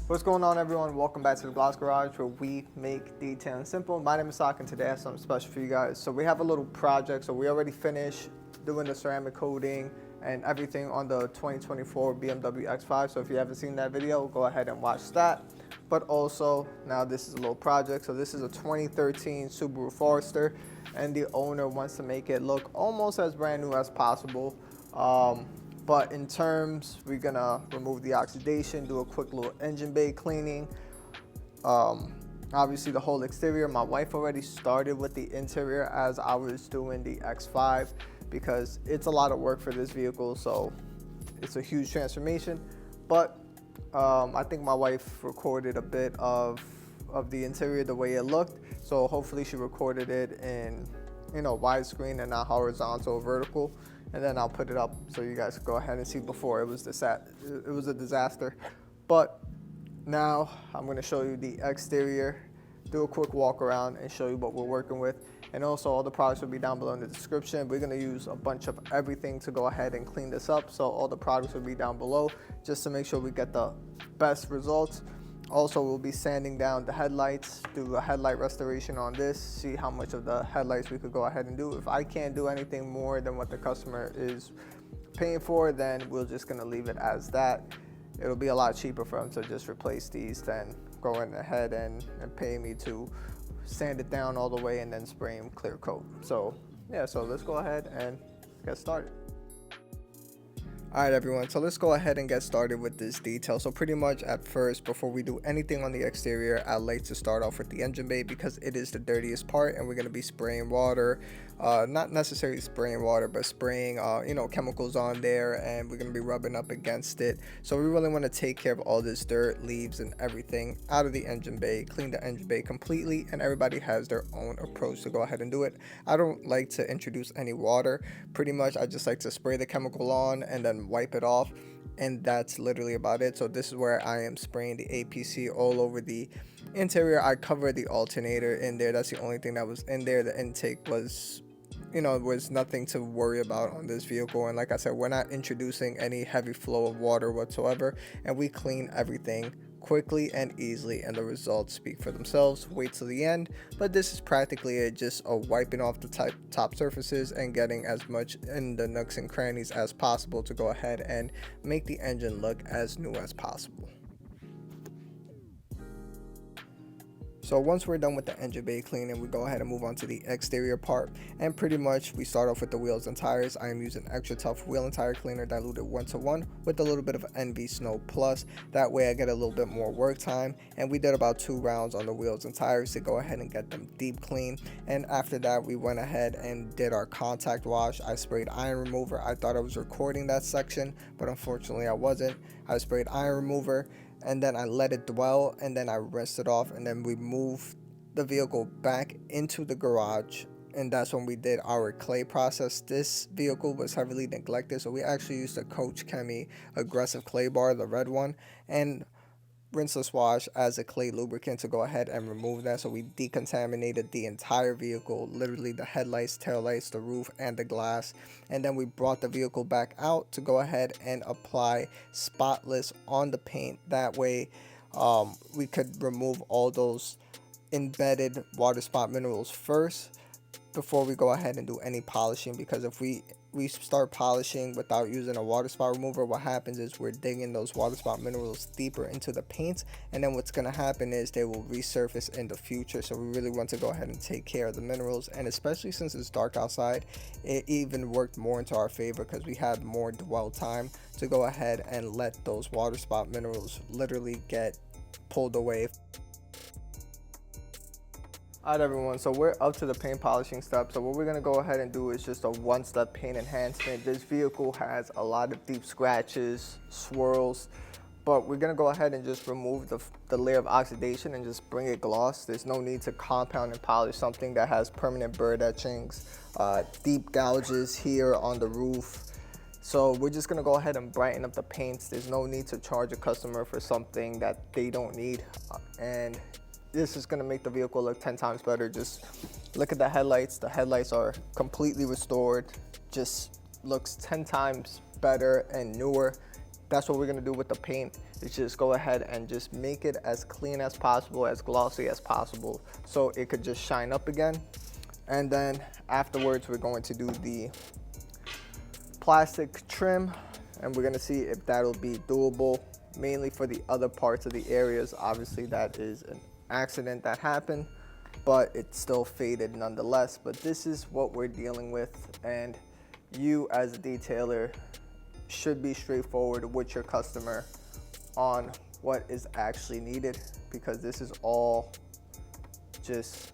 What's going on, everyone? Welcome back to the Glass Garage, where we make detailing simple. My name is Sak, and today I have something special for you guys. So we have a little project. So we already finished doing the ceramic coating and everything on the 2024 BMW X5. So if you haven't seen that video, go ahead and watch that. But also, now this is a little project. So this is a 2013 Subaru Forester, and the owner wants to make it look almost as brand new as possible. But in terms, we're gonna remove the oxidation, do a quick little engine bay cleaning. Obviously the whole exterior, my wife already started with the interior as I was doing the X5 because it's a lot of work for this vehicle, so it's a huge transformation. But I think my wife recorded a bit of the interior, the way it looked. So hopefully she recorded it in, widescreen and not horizontal or vertical. And then I'll put it up so you guys can go ahead and see. Before it was a disaster. But now I'm going to show you the exterior, do a quick walk around and show you what we're working with. And also all the products will be down below in the description. We're going to use a bunch of everything to go ahead and clean this up. So all the products will be down below just to make sure we get the best results. Also, we'll be sanding down the headlights, do a headlight restoration on this, see how much of the headlights we could go ahead and do. If I can't do anything more than what the customer is paying for, then we're just gonna leave it as that. It'll be a lot cheaper for them to just replace these than going ahead and paying me to sand it down all the way and then spray them clear coat. So yeah, so let's go ahead and get started. Alright everyone, so let's go ahead and get started with this detail. So pretty much at first, before we do anything on the exterior, I like to start off with the engine bay because it is the dirtiest part, and we're going to be spraying water, not necessarily spraying water, but spraying chemicals on there, and we're going to be rubbing up against it. So we really want to take care of all this dirt, leaves, and everything out of the engine bay, clean the engine bay completely, and everybody has their own approach to go ahead and do it. I don't like to introduce any water. Pretty much I just like to spray the chemical on and then wipe it off, and that's literally about it. So this is where I am spraying the APC all over the interior. I covered the alternator in there. That's the only thing that was in there. The intake was was nothing to worry about on this vehicle, and like I said, we're not introducing any heavy flow of water whatsoever, and we clean everything quickly and easily, and the results speak for themselves. Wait till the end, but this is practically it, just a wiping off the top surfaces and getting as much in the nooks and crannies as possible to go ahead and make the engine look as new as possible. So once we're done with the engine bay cleaning, we go ahead and move on to the exterior part, and pretty much we start off with the wheels and tires. I am using extra tough wheel and tire cleaner diluted 1:1 with a little bit of NV Snow Plus. That way I get a little bit more work time, and we did about 2 rounds on the wheels and tires to go ahead and get them deep clean. And after that, we went ahead and did our contact wash. I sprayed iron remover. I thought I was recording that section, but unfortunately I wasn't. I sprayed iron remover, and then I let it dwell, and then I rinsed it off, and then we moved the vehicle back into the garage, and that's when we did our clay process. This vehicle was heavily neglected, so we actually used the Coach Chemi aggressive clay bar, the red one, and rinseless wash as a clay lubricant to go ahead and remove that. So we decontaminated the entire vehicle, literally the headlights, taillights, the roof, and the glass. And then we brought the vehicle back out to go ahead and apply spotless on the paint. That way we could remove all those embedded water spot minerals first before we go ahead and do any polishing, because if we start polishing without using a water spot remover, what happens is we're digging those water spot minerals deeper into the paint, and then what's going to happen is they will resurface in the future. So we really want to go ahead and take care of the minerals, and especially since it's dark outside, it even worked more into our favor because we had more dwell time to go ahead and let those water spot minerals literally get pulled away. Alright everyone, so we're up to the paint polishing step. So what we're going to go ahead and do is just a one-step paint enhancement. This vehicle has a lot of deep scratches, swirls, but we're going to go ahead and just remove the layer of oxidation and just bring it gloss. There's no need to compound and polish something that has permanent bird etchings, deep gouges here on the roof. So we're just going to go ahead and brighten up the paints. There's no need to charge a customer for something that they don't need, and this is going to make the vehicle look 10 times better. Just look at the headlights. The headlights are completely restored. Just looks 10 times better and newer that's what we're gonna do with the paint, is just go ahead and just make it as clean as possible, as glossy as possible, so it could just shine up again. And then afterwards, we're going to do the plastic trim, and we're gonna see if that'll be doable, mainly for the other parts of the areas. Obviously, that is an accident that happened, but it's still faded nonetheless. But this is what we're dealing with, and you as a detailer should be straightforward with your customer on what is actually needed, because this is all just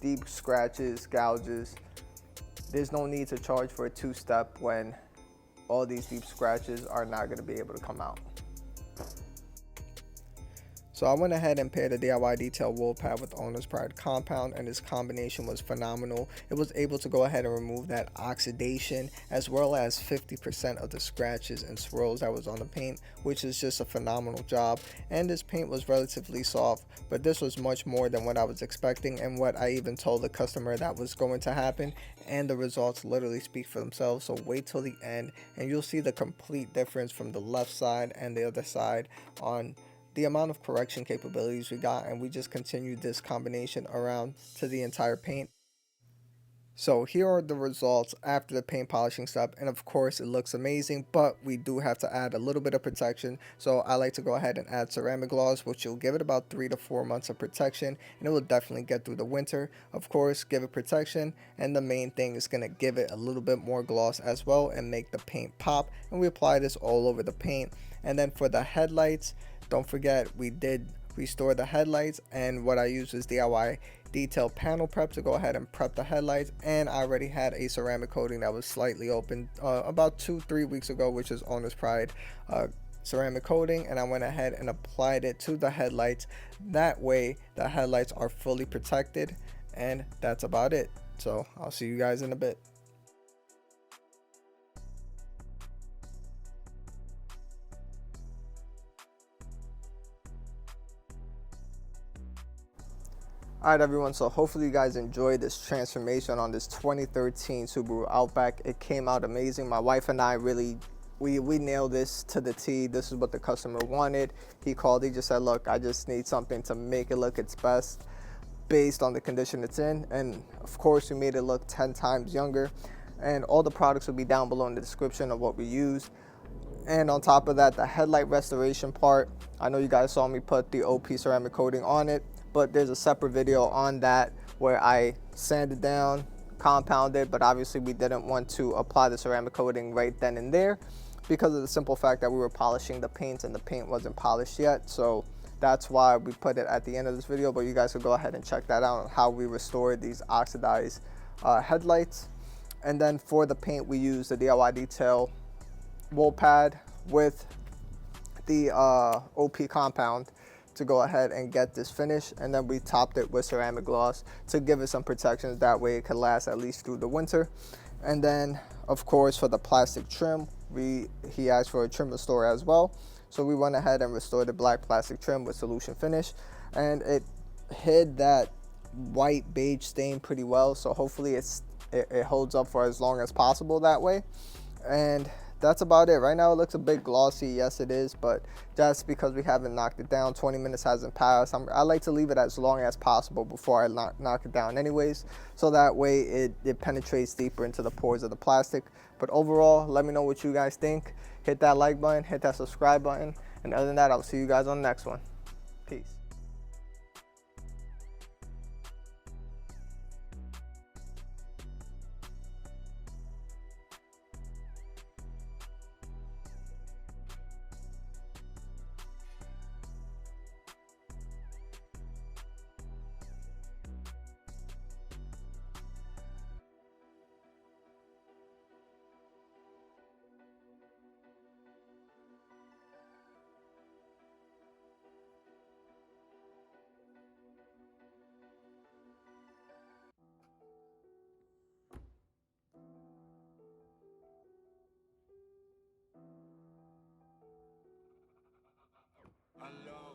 deep scratches, gouges. There's no need to charge for a two-step when all these deep scratches are not going to be able to come out. So I went ahead and paired the DIY detail wool pad with Owner's Pride compound, and this combination was phenomenal. It was able to go ahead and remove that oxidation, as well as 50% of the scratches and swirls that was on the paint, which is just a phenomenal job. And this paint was relatively soft, but this was much more than what I was expecting and what I even told the customer that was going to happen. And the results literally speak for themselves. So wait till the end and you'll see the complete difference from the left side and the other side on the amount of correction capabilities we got, and we just continued this combination around to the entire paint. So here are the results after the paint polishing step, and of course it looks amazing, but we do have to add a little bit of protection. So I like to go ahead and add ceramic gloss, which will give it about 3 to 4 months of protection, and it will definitely get through the winter. Of course, give it protection, and the main thing is going to give it a little bit more gloss as well and make the paint pop. And we apply this all over the paint. And then for the headlights, don't forget we did restore the headlights, and what I used was DIY detail panel prep to go ahead and prep the headlights. And I already had a ceramic coating that was slightly open about 2-3 weeks ago, which is Owner's Pride ceramic coating, and I went ahead and applied it to the headlights. That way the headlights are fully protected, and that's about it. So I'll see you guys in a bit. Alright everyone, so hopefully you guys enjoyed this transformation on this 2013 Subaru Outback. It came out amazing. My wife and I really, we nailed this to the T. This is what the customer wanted. He called, he just said, look, I just need something to make it look its best based on the condition it's in. And of course we made it look 10 times younger. And all the products will be down below in the description of what we used. And on top of that, the headlight restoration part, I know you guys saw me put the OP ceramic coating on it, but there's a separate video on that where I sanded down, compounded, but obviously we didn't want to apply the ceramic coating right then and there because of the simple fact that we were polishing the paint and the paint wasn't polished yet. So that's why we put it at the end of this video, but you guys could go ahead and check that out on how we restored these oxidized headlights. And then for the paint, we used the DIY detail wool pad with the OP compound to go ahead and get this finish, and then we topped it with ceramic gloss to give it some protection. That way it could last at least through the winter. And then of course for the plastic trim, he asked for a trim restore as well, so we went ahead and restored the black plastic trim with solution finish, and it hid that white beige stain pretty well, so hopefully it holds up for as long as possible that way. And that's about it. Right now it looks a bit glossy, yes it is, but that's because we haven't knocked it down. 20 minutes hasn't passed. I like to leave it as long as possible before I knock it down anyways, so that way it penetrates deeper into the pores of the plastic. But overall, let me know what you guys think. Hit that like button, hit that subscribe button, and other than that, I'll see you guys on the next one. Peace. I love